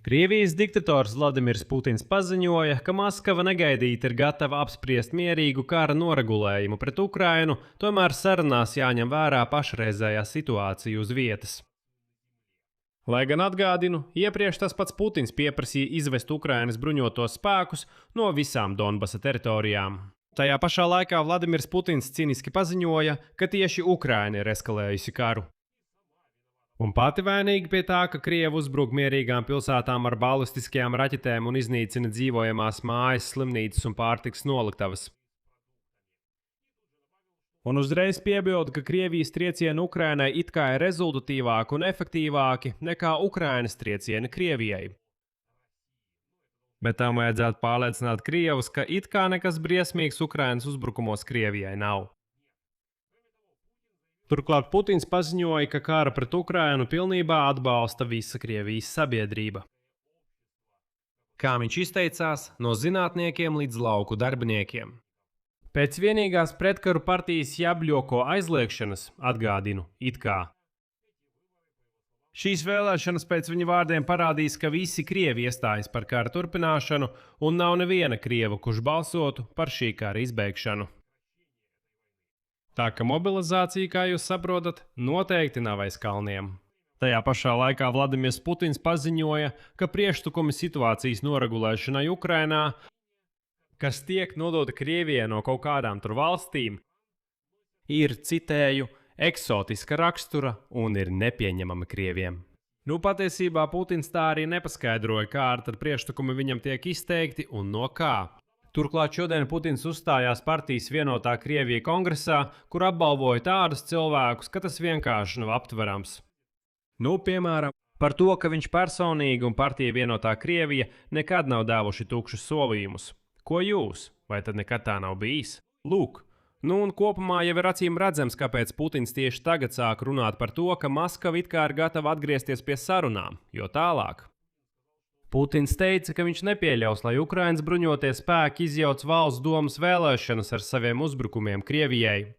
Krievijas diktators Vladimirs Putins paziņoja, ka Maskava negaidīti ir gatava apspriest mierīgu kara noregulējumu pret Ukrainu, tomēr sarunās jāņem vērā pašreizējā situācija uz vietas. Lai gan atgādinu, iepriekš tas pats Putins pieprasīja izvest Ukrainas bruņotos spēkus no visām Donbasa teritorijām. Tajā pašā laikā Vladimirs Putins ciniski paziņoja, ka tieši Ukraina ir eskalējusi karu. Un pati vainīga pie tā, ka Krievi uzbruk mierīgām pilsētām ar balistiskajām raķetēm un iznīcina dzīvojamās mājas, slimnīcas un pārtikas noliktavas. Un uzreiz piebilda, ka Krievijas triecieni Ukrainai it kā ir rezultatīvāki un efektīvāki nekā Ukrainas triecieni Krievijai. Bet tam vajadzētu pārliecināt Krievus, ka it kā nekas briesmīgs Ukrainas uzbrukumos Krievijai nav. Turklāt Putins paziņoja, ka kara pret Ukrainu pilnībā atbalsta visa Krievijas sabiedrība. Kā viņš izteicās, no zinātniekiem līdz lauku darbiniekiem. Pēc vienīgās pretkaru partijas Jabļoko aizliegšanas, atgādinu, it kā. Šīs vēlēšanas pēc viņa vārdiem parādīs, ka visi Krievi iestājas par kara turpināšanu un nav neviena Krieva, kurš balsotu par šī kara izbeigšanu. Tā ka mobilizācija, kā jūs saprotat, noteikti nav aiz kalniem. Tajā pašā laikā Vladimirs Putins paziņoja, ka priekšlikumi situācijas noregulēšanai Ukrainā, kas tiek nodota Krievijai no kaut kādām tur valstīm, ir, citēju, eksotiska rakstura un ir nepieņemami Krieviem. Patiesībā Putins tā arī nepaskaidroja, kādi tad priekšlikumi viņam tiek izteikti un no kā. Turklāt šodien Putins uzstājās partijas Vienotā Krievija kongresā, kur apbalvoja tādus cilvēkus, ka tas vienkārši nav aptverams. Piemēram, par to, ka viņš personīgi un partija Vienotā Krievija nekad nav devuši tukšus solījumus. Ko jūs? Vai tad nekad tā nav bijis? Lūk. Un kopumā jau ir acīm redzams, kāpēc Putins tieši tagad sāk runāt par to, ka Maskava it kā ir gatava atgriezties pie sarunām, jo tālāk. Putins teica, ka viņš nepieļaus, lai Ukrainas bruņotie spēki izjauc valsts domas vēlēšanas ar saviem uzbrukumiem Krievijai.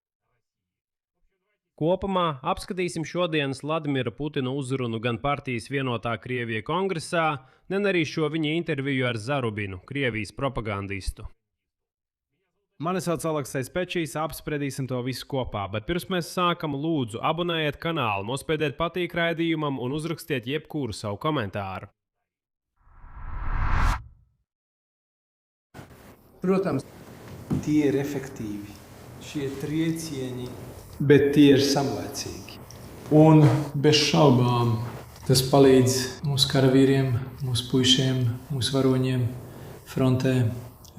Kopumā apskatīsim šodienas Vladimira Putina uzrunu gan partijas Vienotā Krievija kongresā, gan arī šo viņa interviju ar Zarubinu, Krievijas propagandistu. Mani sauc Aleksejs Pečijs, apspriedīsim to visu kopā, bet pirms mēs sākam, lūdzu abonējiet kanālu, nospiediet patīk raidījumam un uzrakstiet jebkuru savu komentāru. Protams, tie ir efektīvi, šie triecieni, bet tie ir samlaicīgi. Un bez šaubām tas palīdz mūsu karavīriem, mūsu puišiem, mūsu varoņiem frontē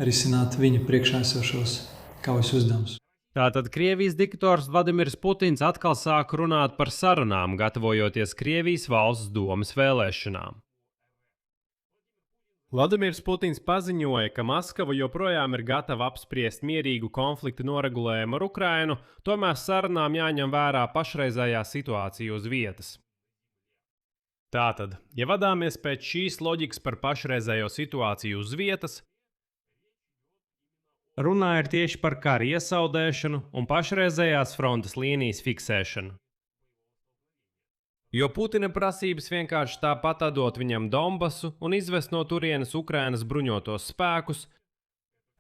risināt viņa priekšā esošos kaujas uzdevumus. Tātad Krievijas diktators Vladimirs Putins atkal sāk runāt par sarunām, gatavojoties Krievijas valsts domas vēlēšanām. Vladimirs Putins paziņoja, ka Maskava joprojām ir gatava apspriest mierīgu konfliktu noregulējumu ar Ukrainu, tomēr sarunām jāņem vērā pašreizējā situācija uz vietas. Tātad, ja vadāmies pēc šīs loģikas par pašreizējo situāciju uz vietas, runā ir tieši par kara iesaldēšanu un pašreizējās frontes līnijas fiksēšanu. Jo Putina prasības vienkārši tāpat atdot viņam Donbasu un izvest no turienes Ukrainas bruņotos spēkus,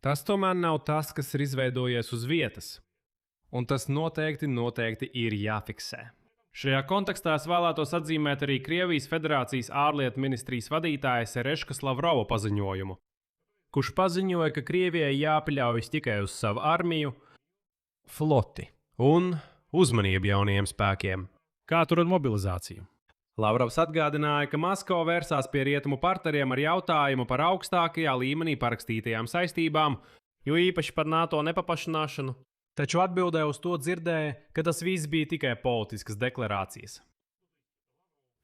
tas tomēr nav tas, kas ir izveidojies uz vietas. Un tas noteikti ir jāfiksē. Šajā kontekstā es vēlētos atzīmēt arī Krievijas Federācijas ārlietu ministrijas vadītāja Sereškas Lavrova paziņojumu, kurš paziņoja, ka Krievijai jāpaļaujas tikai uz savu armiju, floti un uzmanību jaunajiem spēkiem. Kā tur ar mobilizāciju? Lavrovs atgādināja, ka Maskava vērsās pie rietumu partneriem ar jautājumu par augstākajā līmenī parakstītajām saistībām, jo īpaši par NATO nepaplašināšanu, taču atbildē uz to dzirdēja, ka tas viss bija tikai politiskas deklarācijas.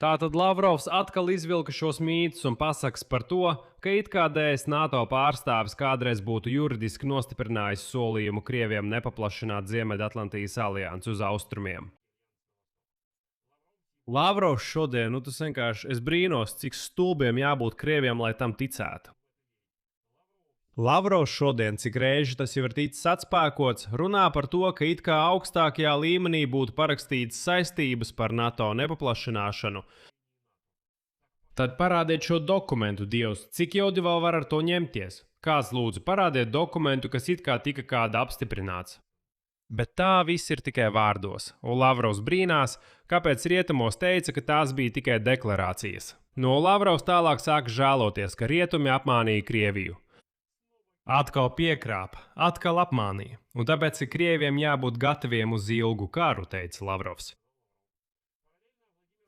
Tātad Lavrovs atkal izvilka šos mītus un pasakas par to, ka it kā DS NATO pārstāvis kādreiz būtu juridiski nostiprinājis solījumu Krieviem nepaplašināt Ziemeļatlantijas aliansi uz austrumiem. Lavrovs šodien, tas vienkārši, es brīnos, cik stulbiem jābūt Krieviem, lai tam ticētu. Lavrovs šodien, cik reizi tas jau ir ticis atspēkots, runā par to, ka it kā augstākajā līmenī būtu parakstītas saistības par NATO nepaplašināšanu. Tad parādiet šo dokumentu, Dievs, cik jauki vēl var ar to ņemties? Kāds lūdzu parādiet dokumentu, kas it kā tika kāda apstiprināts. Bet tā viss ir tikai vārdos, un Lavrovs brīnās, kāpēc rietumos teica, ka tās bija tikai deklarācijas. No Lavrovs tālāk sāka žēloties, ka rietumi apmānīja Krieviju. Atkal piekrāpa, atkal apmānīja, un tāpēc ir Krieviem jābūt gataviem uz ilgu karu, teica Lavrovs.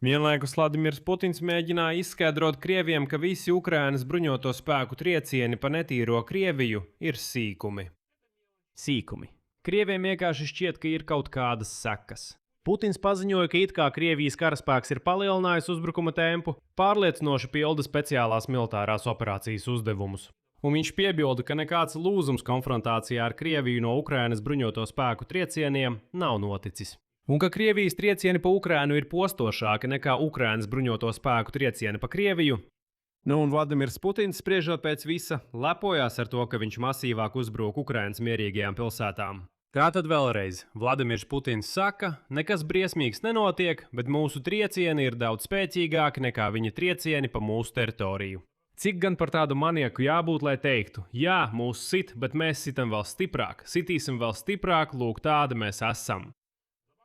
Vienlaikus Vladimirs Putins mēģināja izskaidrot Krieviem, ka visi Ukrainas bruņoto spēku triecieni pa netīro Krieviju ir sīkumi. Sīkumi. Krieviem vienkārši šķiet, ka ir kaut kādas sekas. Putins paziņoja, ka it kā Krievijas karaspēks ir palielinājis uzbrukuma tempu, pārliecinoši pilda speciālās militārās operācijas uzdevumus. Un viņš piebilda, ka nekāds lūzums konfrontācijā ar Krieviju no Ukrainas bruņoto spēku triecieniem nav noticis. Un ka Krievijas triecieni pa Ukrainu ir postošāki nekā Ukrainas bruņoto spēku triecieni pa Krieviju. Un Vladimirs Putins, spriežot pēc visa, lepojās ar to, ka viņš masīvāk uzbruk Ukrainas mierīgajām pilsētām. Tātad vēlreiz, Vladimirs Putins saka, nekas briesmīgs nenotiek, bet mūsu triecieni ir daudz spēcīgāki nekā viņa triecieni pa mūsu teritoriju. Cik gan par tādu manieku jābūt, lai teiktu, jā, mūs sit, bet mēs sitam vēl stiprāk, sitīsim vēl stiprāk, lūk tāda mēs esam.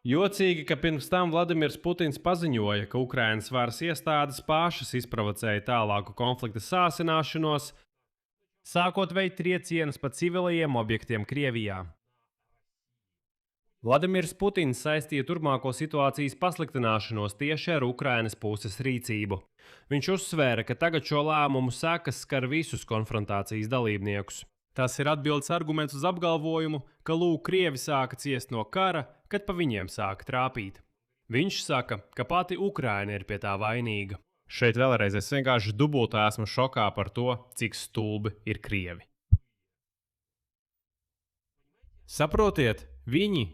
Jocīgi, ka pirms tam Vladimirs Putins paziņoja, ka Ukrainas varas iestādes pašas izprovocēja tālāku konflikta sāsināšanos, sākot veikt triecienus pa civilajiem objektiem Krievijā. Vladimirs Putins saistīja turpmāko situācijas pasliktināšanos tieši ar Ukrainas puses rīcību. Viņš uzsvēra, ka tagad šo lēmumu sekas skar visus konfrontācijas dalībniekus. Tas ir atbildes arguments uz apgalvojumu, ka lūk, Krievi sāka ciest no kara, kad pa viņiem sāka trāpīt. Viņš saka, ka pati Ukraina ir pie tā vainīga. Šeit vēlreiz es vienkārši dubultā esmu šokā par to, cik stulbi ir Krievi. Saprotiet,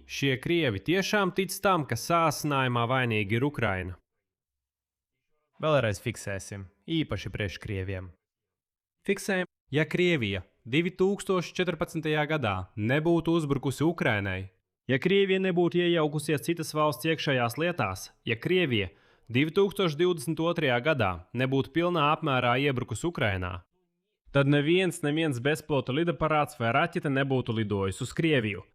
šie Krievi tiešām tic tam, ka sāsinājumā vainīgi ir Ukraina. Vēlreiz fiksēsim, īpaši priekš Krieviem. Fiksējam, ja Krievija 2014. gadā nebūtu uzbrukusi Ukrainai, ja Krievija nebūtu iejaukusies citas valsts iekšējās lietās, ja Krievija 2022. gadā nebūtu pilnā apmērā iebrukusi Ukrainā, tad neviens bezpilota lidaparāts vai raķete nebūtu lidojis uz Krieviju.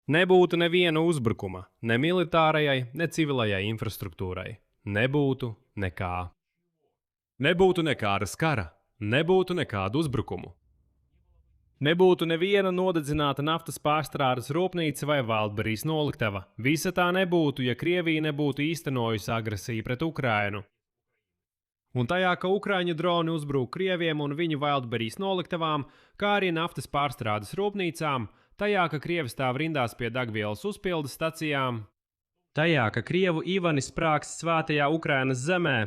Nebūtu neviena uzbrukuma, ne militārajai, ne civilajai infrastruktūrai. Nebūtu nekā. Nebūtu nekādas kara, nebūtu nekādu uzbrukumu. Nebūtu neviena nodedzināta naftas pārstrādes rūpnīca vai Valdberijas noliktava. Visa tā nebūtu, ja Krievija nebūtu īstenojusi agresiju pret Ukrainu. Un tajā, ka Ukraiņu droni uzbrūk Krieviem un viņu Valdberijas noliktavām, kā arī naftas pārstrādes rūpnīcām, tajā, ka Krievi stāv rindās pie degvielas uzpildes stacijām, tajā, ka Krievu Ivani sprākst svētajā Ukrainas zemē.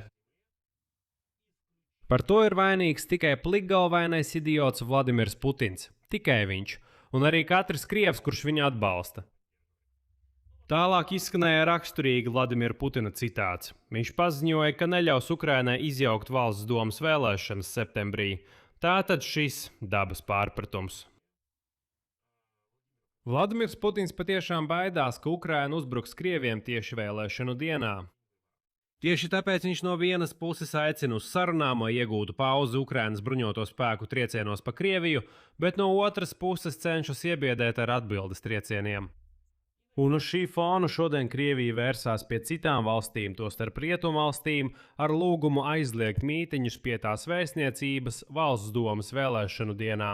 Par to ir vainīgs tikai plikgalvainais idiots Vladimirs Putins, tikai viņš, un arī katrs Krievs, kurš viņu atbalsta. Tālāk izskanēja raksturīgi Vladimira Putina citāts. Viņš paziņoja, ka neļaus Ukrainai izjaukt valsts domas vēlēšanas septembrī. Tātad šis dabas pārpratums. Vladimirs Putins patiešām baidās, ka Ukraina uzbruks Krieviem tieši vēlēšanu dienā. Tieši tāpēc viņš no vienas puses aicina uz sarunām, lai iegūtu pauzi Ukrainas bruņoto spēku triecienos pa Krieviju, bet no otras puses cenšas iebiedēt ar atbildes triecieniem. Un uz šī fona šodien Krievija vērsās pie citām valstīm, tostarp rietumvalstīm, ar lūgumu aizliegt mītiņus pie tās vēstniecības valsts domas vēlēšanu dienā.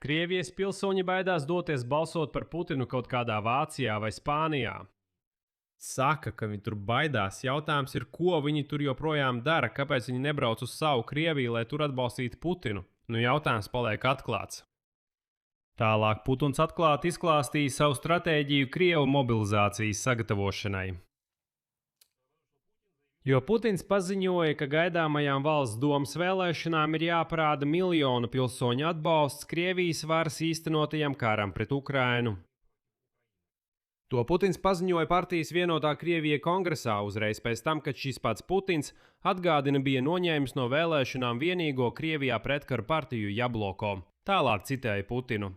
Krievijas pilsoņi baidās doties balsot par Putinu kaut kādā Vācijā vai Spānijā. Saka, ka viņi tur baidās. Jautājums ir, ko viņi tur joprojām dara, kāpēc viņi nebrauc uz savu Krieviju, lai tur atbalstītu Putinu. Jautājums paliek atklāts. Tālāk Putins atklāti izklāstīja savu stratēģiju Krievu mobilizācijas sagatavošanai. Jo Putins paziņoja, ka gaidāmajām valsts domas vēlēšanām ir jāparāda miljonu pilsoņu atbalsts Krievijas varas īstenotajam karam pret Ukrainu. To Putins paziņoja partijas Vienotā Krievija kongresā uzreiz pēc tam, kad šis pats Putins atgādina bija noņēmis no vēlēšanām vienīgo Krievijā pretkaru partiju Jabloko. Tālāk citēja Putinu.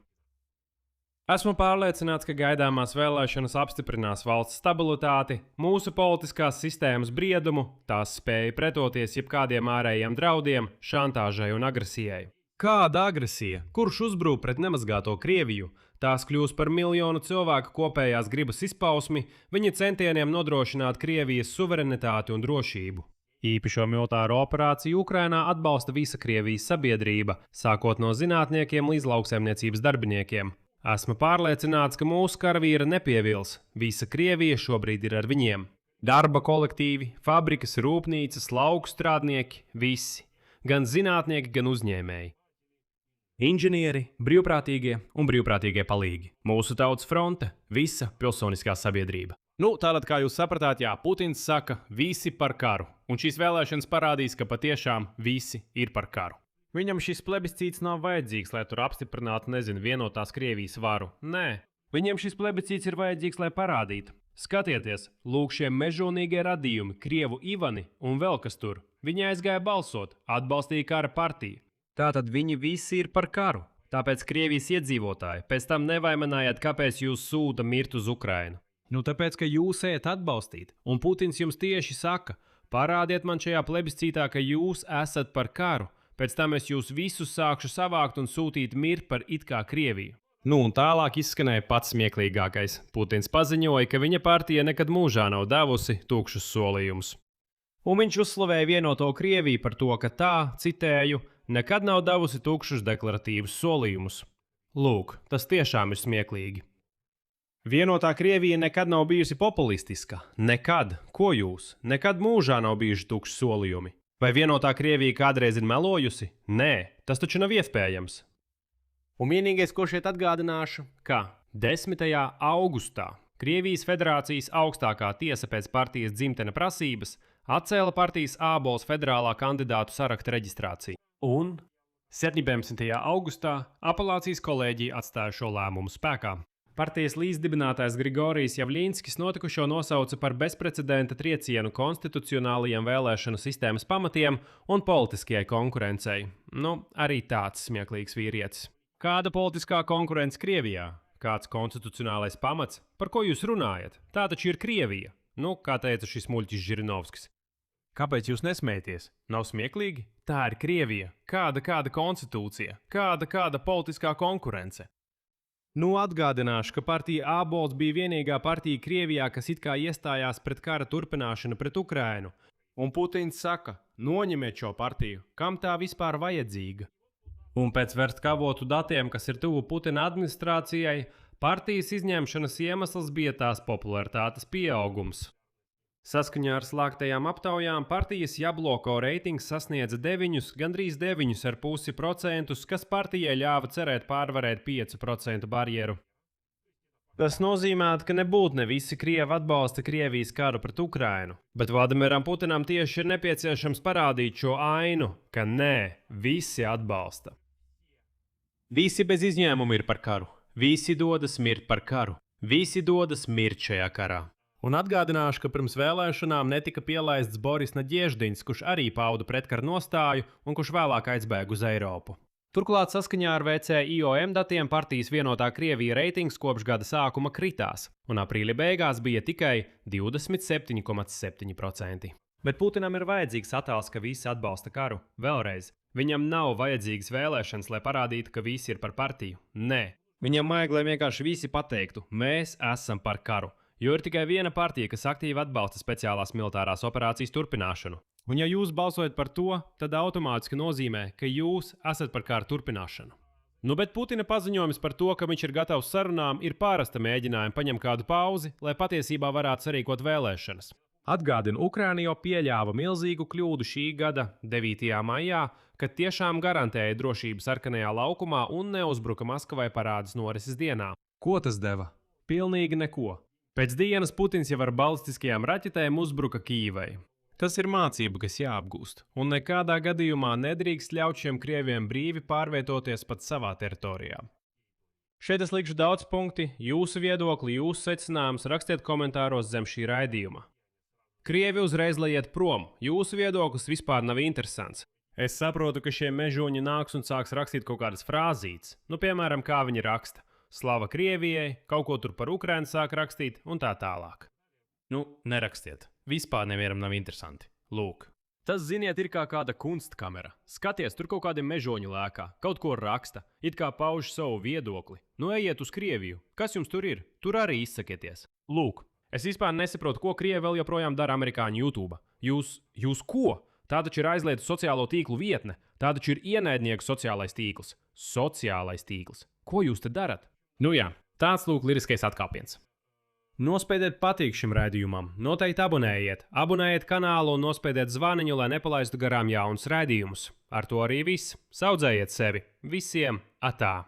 Esmu pārliecināts, ka gaidāmās vēlēšanas apstiprinās valsts stabilitāti, mūsu politiskās sistēmas briedumu, tās spēju pretoties jebkādiem ārējiem draudiem, šantāžai un agresijai. Kāda agresija? Kurš uzbrūk pret nemazgāto Krieviju? Tās kļūs par miljonu cilvēku kopējās gribas izpausmi, viņa centieniem nodrošināt Krievijas suverenitāti un drošību. Īpašo militāro operāciju Ukrainā atbalsta visa Krievijas sabiedrība, sākot no zinātniekiem līdz lauksaimniecības darbiniekiem. Esmu pārliecināts, ka mūsu karavīri nepievils. Visa Krievija šobrīd ir ar viņiem. Darba kolektīvi, fabrikas, rūpnīcas, lauku strādnieki, visi. Gan zinātnieki, gan uzņēmēji. Inženieri, brīvprātīgie un brīvprātīgie palīgi. Mūsu tautas fronte, visa pilsoniskā sabiedrība. Tātad, kā jūs sapratāt, Putins saka, visi par karu. Un šīs vēlēšanas parādīs, ka patiešām visi ir par karu. Viņam šis plebiscīts nav vajadzīgs, lai tur apstiprinātu, vienotās Krievijas varu. Nē, viņam šis plebiscīts ir vajadzīgs, lai parādītu. Skatieties, lūk šie mežonīgie radījumi, Krievu Ivani un vēl kas tur. Viņi aizgāja balsot, atbalstīja kara partiju. Tātad viņi visi ir par karu. Tāpēc Krievijas iedzīvotāji pēc tam nevaimanājiet, kāpēc jūs sūta mirt uz Ukrainu. Tāpēc, ka jūs ejat atbalstīt, un Putins jums tieši saka, parādiet man šajā plebiscītā, ka jūs esat par karu. Pēc tam es jūs visus sākšu savākt un sūtīt mirt par it kā Krieviju. Un tālāk izskanēja pats smieklīgākais. Putins paziņoja, ka viņa partija nekad mūžā nav devusi tukšus solījumus. Un viņš uzslavēja vienoto Krieviju par to, ka tā, citēju, nekad nav devusi tukšus deklaratīvus solījumus. Lūk, tas tiešām ir smieklīgi. Vienotā Krievija nekad nav bijusi populistiska. Nekad. Ko jūs? Nekad mūžā nav bijuši tukši solījumi. Vai vienotā Krievija kādreiz ir melojusi? Nē, tas taču nav iespējams. Un vienīgais, ko šeit atgādināšu, ka 10. augustā Krievijas Federācijas augstākā tiesa pēc partijas dzimtene prasības atcēla partijas ābols federālā kandidātu saraksta reģistrāciju. Un 17. augustā apelācijas kolēģija atstāja šo lēmumu spēkā. Partijas līdzdibinātājs Grigorijs Javļinskis notikušo nosauca par bezprecedenta triecienu konstitucionālajiem vēlēšanu sistēmas pamatiem un politiskajai konkurencei. Arī tāds smieklīgs vīrietis. Kāda politiskā konkurence Krievijā? Kāds konstitucionālais pamats? Par ko jūs runājat? Tā taču ir Krievija. Kā teica šis muļķis Žirinovskis. Kāpēc jūs nesmējaties? Nav smieklīgi? Tā ir Krievija. Kāda konstitūcija? Kāda politiskā konkurence? Atgādināšu, ka partija ābols bija vienīgā partija Krievijā, kas it kā iestājās pret kara turpināšanu pret Ukrainu. Un Putins saka, noņemiet šo partiju, kam tā vispār vajadzīga? Un pēc verskavotu datiem, kas ir tuvu Putina administrācijai, partijas izņemšanas iemesls bija tās popularitātes pieaugums. Saskaņā ar slēgtajām aptaujām partijas Jabloko reitings sasniedza 9, gandrīz 9,5%, kas partijai ļāva cerēt pārvarēt 5% barjeru. Tas nozīmē, ka nebūtu ne visi Krievi atbalsta Krievijas karu pret Ukrainu, bet Vladimiram Putinam tieši ir nepieciešams parādīt šo ainu, ka nē, visi atbalsta. Visi bez izņēmuma ir par karu, visi dodas mirt par karu, visi dodas mirt šajā karā. Un atgādināšu, ka pirms vēlēšanām netika pielaists Boris Naģieždiņs, kurš arī pauda pretkaru nostāju un kurš vēlāk aizbēga uz Eiropu. Turklāt saskaņā ar VCIOM datiem partijas vienotā Krievija reitings kopš gada sākuma kritās, un aprīļa beigās bija tikai 27,7%. Bet Putinam ir vajadzīgs attēls, ka visi atbalsta karu. Vēlreiz, viņam nav vajadzīgas vēlēšanas, lai parādītu, ka visi ir par partiju. Nē, viņam vajag, lai vienkārši visi pateiktu, mēs esam par karu. Jo ir tikai viena partija, kas aktīvi atbalsta speciālās militārās operācijas turpināšanu. Un ja jūs balsojat par to, tad automātiski nozīmē, ka jūs esat par kara turpināšanu. Bet Putina paziņojums par to, ka viņš ir gatavs sarunām, ir pārasta mēģinājuma paņemt kādu pauzi, lai patiesībā varētu sarīkot vēlēšanas. Atgādinu, Ukraina jau pieļāva milzīgu kļūdu šī gada 9. maijā, kad tiešām garantēja drošību sarkanajā laukumā un neuzbruka Maskavai parādes norises dienā. Ko tas deva? Pilnīgi neko. Pēc dienas Putins jau ar balistiskajām raķetēm uzbruka Kīvai. Tas ir mācība, kas jāapgūst, un nekādā gadījumā nedrīkst ļaut šiem krieviem brīvi pārvietoties pat savā teritorijā. Šeit es likšu daudz punkti, jūsu viedokli, jūsu secinājums rakstiet komentāros zem šī raidījuma. Krievi uzreiz lai iet prom, jūsu viedoklis vispār nav interesants. Es saprotu, ka šie mežoņi nāks un sāks rakstīt kaut kādas frāzītes, piemēram, kā viņi raksta. slava Krievijai, kaut ko tur par Ukrainu sāk rakstīt un tā tālāk. Nu, nerakstiet. Vispār nevienam nav interesanti. Lūk. Tas, ziniet, ir kā kāda kunstkamera. Skaties, tur kaut kādi mežoņi lēkā, kaut ko raksta, it kā pauž savu viedokli. Nu, ejiet uz Krieviju. Kas jums tur ir? Tur arī izsakieties. Lūk, es vispār nesaprotu, ko Krievi vēl joprojām dara amerikāņu YouTube. Jūs ko? Tā taču ir aizliegta sociālo tīklu vietne. Tā taču ir ienaidnieku sociālais tīkls. Sociālais tīkls. Ko jūs te darat? Nu jā, tāds lūk liriskais atkāpiens. Nospiediet patīk šim raidījumam, noteikti abonējiet kanālu un nospiediet zvaniņu, lai nepalaistu garām jaunus raidījumus. Ar to arī viss. Saudzējiet sevi. Visiem atā!